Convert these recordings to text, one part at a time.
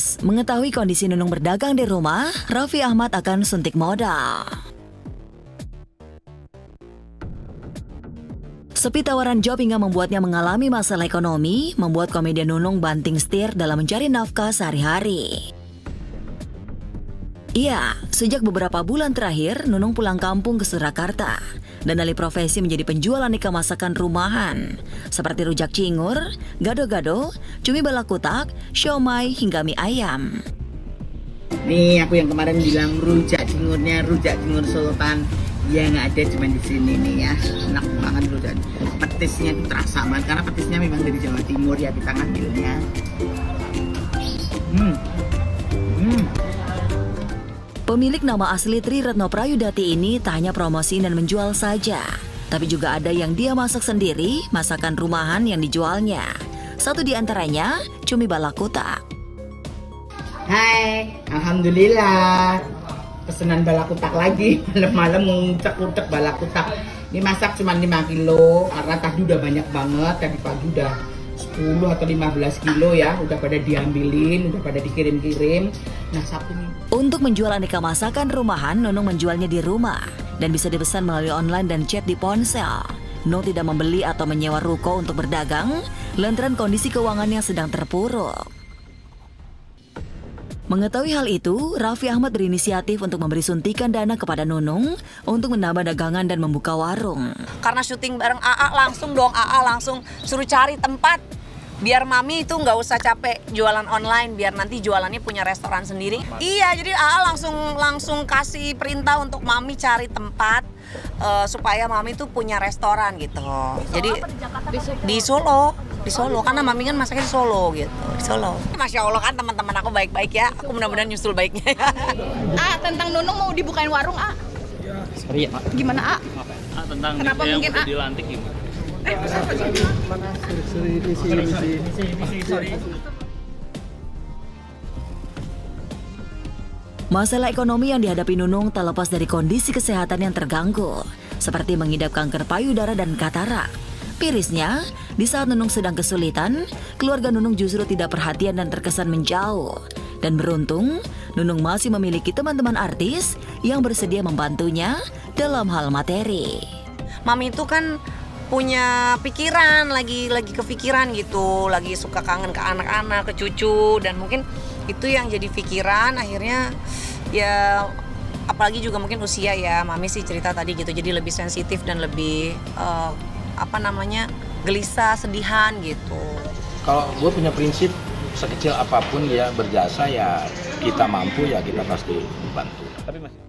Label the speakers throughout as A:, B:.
A: Kamis, mengetahui kondisi Nunung berdagang di rumah, Raffi Ahmad akan suntik modal. Sepi tawaran job hingga membuatnya mengalami masalah ekonomi, membuat komedian Nunung banting setir dalam mencari nafkah sehari-hari. Iya, sejak beberapa bulan terakhir, Nunung pulang kampung ke Surakarta dan alih profesi menjadi penjual aneka masakan rumahan seperti rujak cingur, gado-gado, cumi balakutak, siomay, hingga mie ayam.
B: Nih aku yang kemarin bilang rujak cingur Sultan. Ya nggak ada cuma di sini nih ya. Enak banget rujak. Petisnya itu terasa banget karena petisnya memang dari Jawa Timur ya kita ngambilnya.
A: Pemilik nama asli Tri Retno Prayudati ini tak hanya promosi dan menjual saja, tapi juga ada yang dia masak sendiri, masakan rumahan yang dijualnya. Satu di antaranya, cumi balakutak.
B: Hai, alhamdulillah. Pesanan balakutak lagi, malam-malam ngucek-ngucek balakutak. Ini masak cuma 5 kilo, karena tadi udah banyak banget, tadi pagi udah 10 atau 15 kilo ya, udah pada diambilin, udah pada dikirim-kirim. Nah Sabtu nih.
A: Untuk menjual aneka masakan rumahan, Nunung menjualnya di rumah dan bisa dipesan melalui online dan chat di ponsel. Nunung tidak membeli atau menyewa ruko untuk berdagang, lantaran kondisi keuangannya sedang terpuruk. Mengetahui hal itu, Raffi Ahmad berinisiatif untuk memberi suntikan dana kepada Nunung untuk menambah dagangan dan membuka warung.
C: Karena syuting bareng AA langsung suruh cari tempat. Biar mami itu nggak usah capek jualan online, biar nanti jualannya punya restoran sendiri. Iya, jadi AA langsung kasih perintah untuk mami cari tempat supaya mami tuh punya restoran gitu. Jadi di Solo, karena mami kan masaknya di Solo gitu, di Solo. Masya Allah kan teman-teman aku baik-baik ya, aku mudah-mudahan nyusul baiknya.
D: Tentang Nunung mau dibukain warung,
E: Sorry ya, Pak.
D: Gimana,
E: Tentang
D: Kenapa
E: yang
D: mungkin,
E: udah dilantik gimana?
A: Masalah ekonomi yang dihadapi Nunung tak lepas dari kondisi kesehatan yang terganggu, seperti mengidap kanker payudara dan katarak. Mirisnya, di saat Nunung sedang kesulitan, keluarga Nunung justru tidak perhatian dan terkesan menjauh. Dan beruntung, Nunung masih memiliki teman-teman artis yang bersedia membantunya dalam hal materi.
C: Mami itu kan punya pikiran, lagi kepikiran gitu, lagi suka kangen ke anak-anak, ke cucu, dan mungkin itu yang jadi pikiran akhirnya ya, apalagi juga mungkin usia ya, mami sih cerita tadi gitu, jadi lebih sensitif dan lebih gelisah, sedihan gitu.
F: Kalau gue punya prinsip sekecil apapun ya berjasa ya kita mampu ya kita pasti bantu. Tapi masih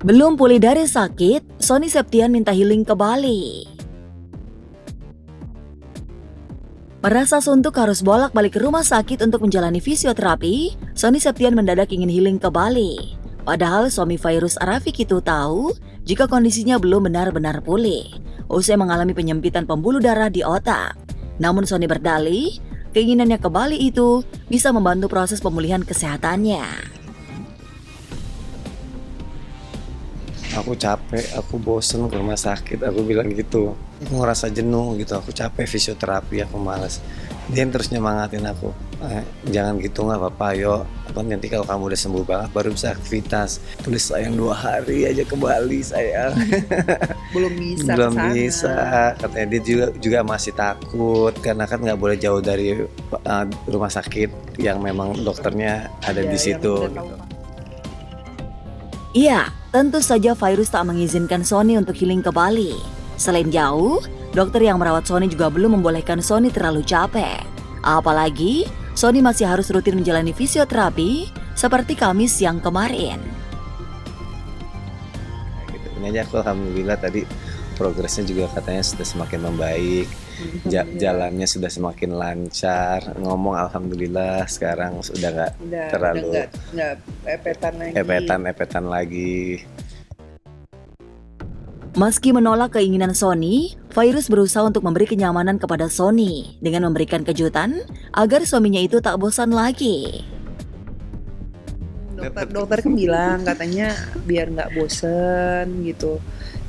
A: Belum pulih dari sakit, Sony Septian minta healing ke Bali. Merasa suntuk harus bolak-balik ke rumah sakit untuk menjalani fisioterapi, Sony Septian mendadak ingin healing ke Bali. Padahal suami Fairuz Arafiq itu tahu jika kondisinya belum benar-benar pulih, usai mengalami penyempitan pembuluh darah di otak. Namun Sony berdalih, keinginannya ke Bali itu bisa membantu proses pemulihan kesehatannya.
G: Aku capek, aku bosen ke rumah sakit, aku bilang gitu. Aku ngerasa jenuh gitu, aku capek fisioterapi, aku malas. Dia terus nyemangatin aku, jangan gitu nggak apa-apa, yuk. Nanti kalau kamu udah sembuh banget baru bisa aktivitas. Tulis sayang 2 hari aja ke Bali sayang.
D: Belum bisa.
G: Belum bisa, katanya dia juga masih takut karena kan nggak boleh jauh dari rumah sakit yang memang dokternya ada di situ.
A: Iya, tentu saja Fairuz tak mengizinkan Sony untuk healing ke Bali. Selain jauh, dokter yang merawat Sony juga belum membolehkan Sony terlalu capek. Apalagi, Sony masih harus rutin menjalani fisioterapi seperti Kamis yang kemarin.
G: Ini aja aku alhamdulillah tadi progresnya juga katanya sudah semakin membaik, jalannya sudah semakin lancar, ngomong alhamdulillah sekarang sudah nggak terlalu
D: nggak
G: epetan lagi.
A: Meski menolak keinginan Sony, Fairuz berusaha untuk memberi kenyamanan kepada Sony dengan memberikan kejutan agar suaminya itu tak bosan lagi.
D: Dokter kan bilang katanya biar nggak bosen gitu.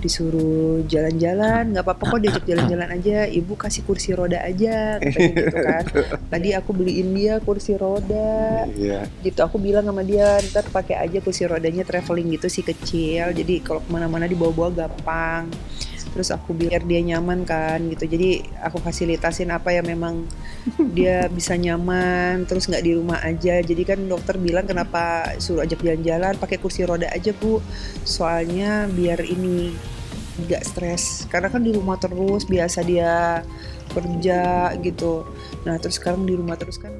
H: disuruh jalan-jalan, nggak apa-apa kok diajak jalan-jalan aja, ibu kasih kursi roda aja, katanya gitu kan. Tadi aku beliin dia kursi roda,
G: Iya.
H: gitu. Aku bilang sama dia, ntar pakai aja kursi rodanya traveling gitu sih, kecil, jadi kalau kemana-mana dibawa-bawa gampang. Terus aku biar dia nyaman kan gitu, jadi aku fasilitasin apa yang memang dia bisa nyaman, terus nggak di rumah aja. Jadi kan dokter bilang kenapa suruh ajak jalan-jalan pakai kursi roda aja Bu, soalnya biar ini nggak stres, karena kan di rumah terus, biasa dia kerja gitu. Nah terus sekarang di rumah terus kan.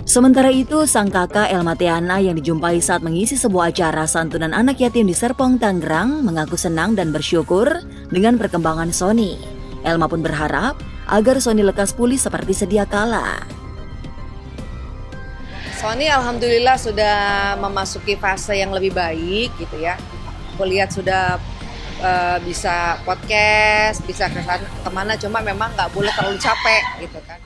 A: Sementara itu, sang kakak Elma Teana yang dijumpai saat mengisi sebuah acara santunan anak yatim di Serpong, Tangerang mengaku senang dan bersyukur dengan perkembangan Sony. Elma pun berharap agar Sony lekas pulih seperti sedia kala.
C: Sony alhamdulillah sudah memasuki fase yang lebih baik gitu ya. Aku lihat sudah bisa podcast, bisa kemana, cuma memang nggak boleh terlalu capek gitu kan.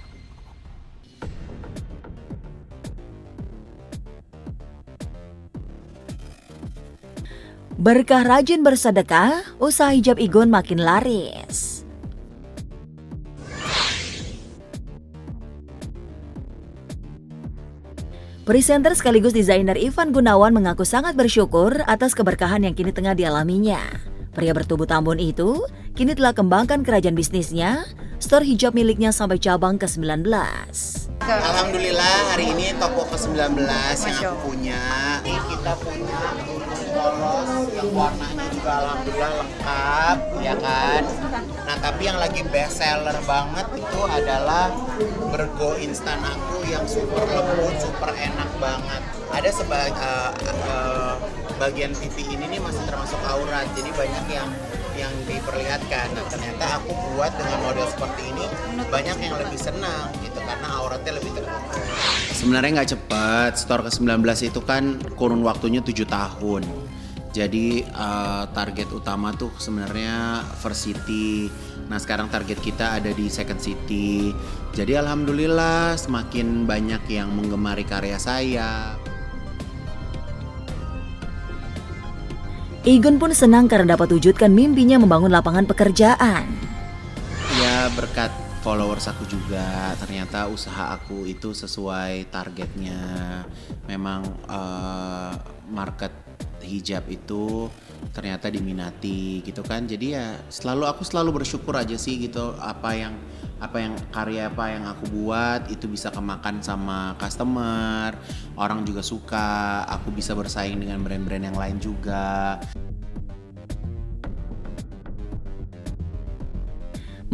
A: Berkah rajin bersedekah, usaha hijab Igun makin laris. Presenter sekaligus desainer Ivan Gunawan mengaku sangat bersyukur atas keberkahan yang kini tengah dialaminya. Pria bertubuh tambun itu kini telah kembangkan kerajaan bisnisnya, store hijab miliknya sampai cabang ke-19.
I: Alhamdulillah hari ini toko ke-19 yang aku punya. Kita punya polos yang warnanya juga alhamdulillah lengkap, ya kan. Nah tapi yang lagi best seller banget itu adalah Bergo instan aku yang super lembut, super enak banget. Ada bagian pipi ini nih masih termasuk aurat, jadi banyak yang diperlihatkan. Nah ternyata aku buat dengan model seperti ini banyak yang lebih senang gitu karena auratnya lebih terbuka. Sebenarnya nggak cepat, store ke-19 itu kan kurun waktunya 7 tahun. Jadi target utama tuh sebenarnya First City. Nah sekarang target kita ada di Second City. Jadi alhamdulillah semakin banyak yang menggemari karya saya.
A: Igun pun senang karena dapat wujudkan mimpinya membangun lapangan pekerjaan.
I: Ya berkat followers aku juga, ternyata usaha aku itu sesuai targetnya. Memang market hijab itu ternyata diminati gitu kan. Jadi ya aku selalu bersyukur aja sih gitu, apa yang karya apa yang aku buat itu bisa kemakan sama customer, orang juga suka, aku bisa bersaing dengan brand-brand yang lain juga.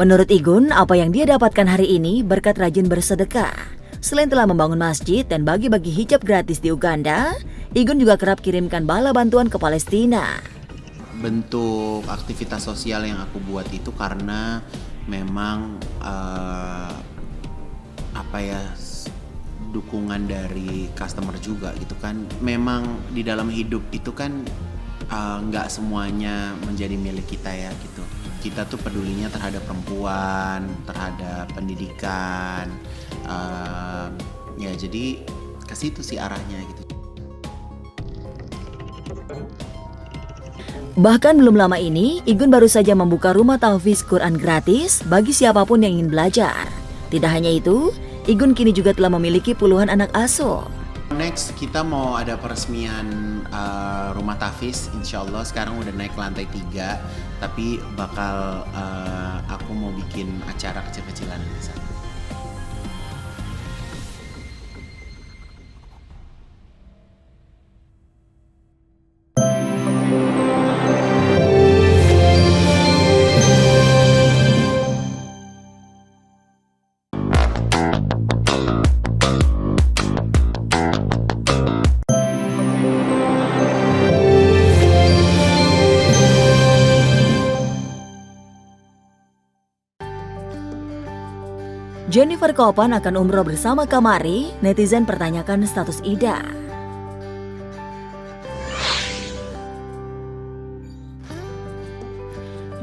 A: Menurut Igun, apa yang dia dapatkan hari ini berkat rajin bersedekah. Selain telah membangun masjid dan bagi-bagi hijab gratis di Uganda, Igun juga kerap kirimkan bala bantuan ke Palestina.
I: Bentuk aktivitas sosial yang aku buat itu karena memang dukungan dari customer juga gitu kan. Memang di dalam hidup itu kan nggak semuanya menjadi milik kita ya gitu. Kita tuh pedulinya terhadap perempuan, terhadap pendidikan, ya jadi ke situ sih arahnya gitu.
A: Bahkan belum lama ini, Igun baru saja membuka rumah tahfiz Quran gratis bagi siapapun yang ingin belajar. Tidak hanya itu, Igun kini juga telah memiliki puluhan anak asuh.
I: Next kita mau ada peresmian rumah tahfiz, insya Allah sekarang udah naik ke lantai 3, tapi bakal aku mau bikin acara kecil-kecilan di sana.
A: Jennifer Kopan akan umroh bersama Kamari, netizen pertanyakan status Ida.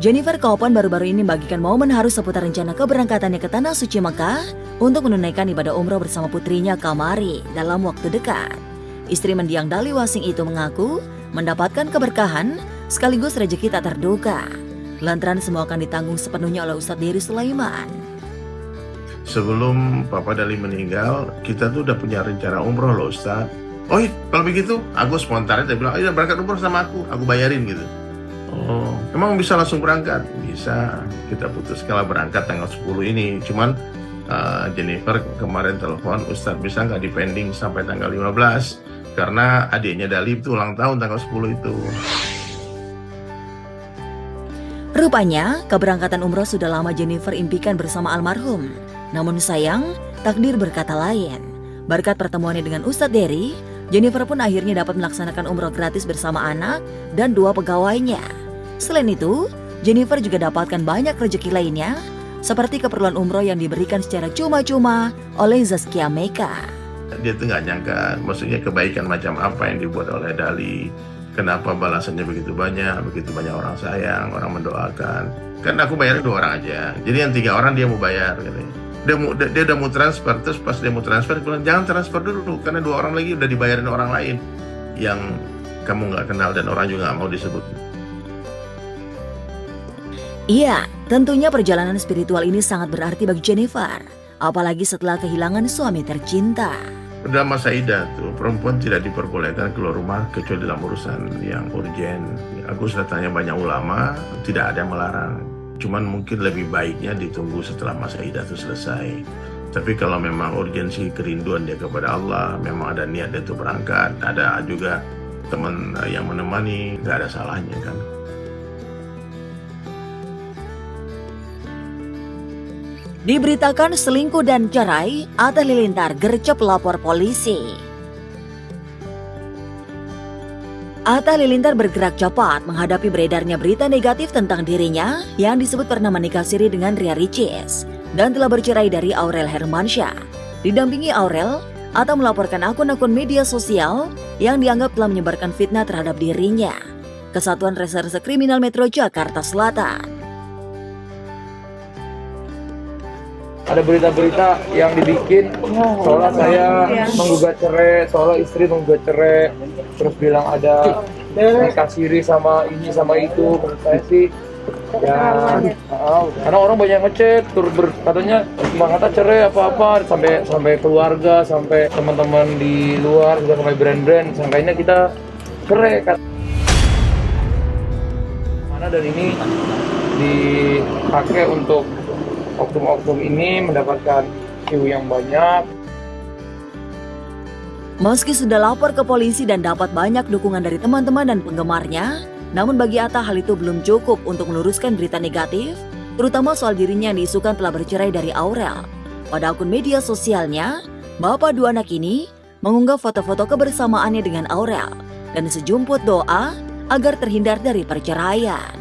A: Jennifer Kopan baru-baru ini membagikan momen haru seputar rencana keberangkatannya ke Tanah Suci Mekah untuk menunaikan ibadah umroh bersama putrinya Kamari dalam waktu dekat. Istri mendiang Dali Wasing itu mengaku mendapatkan keberkahan sekaligus rezeki tak terduga. Lantaran semua akan ditanggung sepenuhnya oleh Ustadz Dery Sulaiman.
J: Sebelum Papa Dali meninggal, kita tuh udah punya rencana umroh loh Ustadz. Oh iya, kalau begitu, aku spontan dia bilang, ayo berangkat umroh sama aku bayarin gitu. Oh, emang bisa langsung berangkat? Bisa, kita putus kalau berangkat tanggal 10 ini. Cuman Jennifer kemarin telepon, Ustadz bisa nggak dipending sampai tanggal 15? Karena adiknya Dali itu ulang tahun tanggal 10 itu.
A: Rupanya, keberangkatan umroh sudah lama Jennifer impikan bersama almarhum. Namun sayang, takdir berkata lain. Berkat pertemuannya dengan Ustadz Dery, Jennifer pun akhirnya dapat melaksanakan umroh gratis bersama anak dan 2 pegawainya. Selain itu, Jennifer juga dapatkan banyak rezeki lainnya, seperti keperluan umroh yang diberikan secara cuma-cuma oleh Zaskia Meka.
J: Dia tuh nggak nyangka, maksudnya kebaikan macam apa yang dibuat oleh Dali. Kenapa balasannya begitu banyak orang sayang, orang mendoakan. Kan aku bayarnya 2 orang aja, jadi yang 3 orang dia mau bayar. Katanya. Dia udah mau transfer, terus pas dia mau transfer, dia bilang jangan transfer dulu, karena 2 orang lagi udah dibayarin orang lain yang kamu nggak kenal dan orang juga nggak mau disebut.
A: Iya, tentunya perjalanan spiritual ini sangat berarti bagi Jennifer, apalagi setelah kehilangan suami tercinta.
J: Udah masa idah tuh, perempuan tidak diperbolehkan keluar rumah kecuali dalam urusan yang urgen. Aku sudah tanya banyak ulama, tidak ada yang melarang. Cuman mungkin lebih baiknya ditunggu setelah masa idah itu selesai. Tapi kalau memang urgensi kerinduan dia kepada Allah, memang ada niat dia untuk berangkat, ada juga teman yang menemani, nggak ada salahnya kan.
A: Diberitakan selingkuh dan cerai, Atta Halilintar gercep lapor polisi. Atta Halilintar bergerak cepat menghadapi beredarnya berita negatif tentang dirinya yang disebut pernah menikah siri dengan Ria Ricis dan telah bercerai dari Aurel Hermansyah. Didampingi Aurel, Atta melaporkan akun-akun media sosial yang dianggap telah menyebarkan fitnah terhadap dirinya ke Satuan Reserse Kriminal Metro Jakarta Selatan.
K: Ada berita-berita yang dibikin seolah saya menggugat cerai, seolah istri menggugat cerai, terus bilang ada nikah siri sama ini sama itu. Menurut saya sih ya, karena orang banyak ngechat, katanya cuma kata cerai apa-apa, sampai keluarga, sampai teman-teman di luar, juga sampai brand-brand, sangkanya kita cerai kan. Mana dan ini dipakai untuk oknum-oknum ini mendapatkan view yang banyak.
A: Meski sudah lapor ke polisi dan dapat banyak dukungan dari teman-teman dan penggemarnya, namun bagi Atta hal itu belum cukup untuk meluruskan berita negatif, terutama soal dirinya yang diisukan telah bercerai dari Aurel. Pada akun media sosialnya, bapak 2 anak ini mengunggah foto-foto kebersamaannya dengan Aurel dan sejumput doa agar terhindar dari perceraian.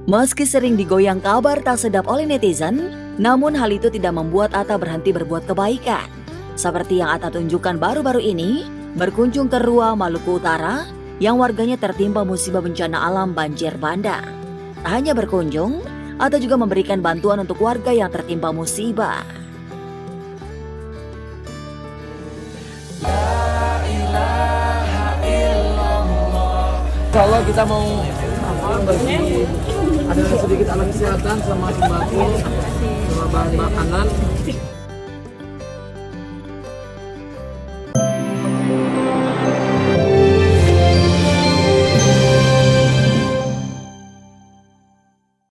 A: Meski sering digoyang kabar tak sedap oleh netizen, namun hal itu tidak membuat Atta berhenti berbuat kebaikan. Seperti yang Atta tunjukkan baru-baru ini, berkunjung ke Rua, Maluku Utara, yang warganya tertimpa musibah bencana alam banjir bandang. Tak hanya berkunjung, Atta juga memberikan bantuan untuk warga yang tertimpa musibah.
K: Kalau kita mau bagi ada sedikit alat kesehatan sama sembako, sama bahan makanan.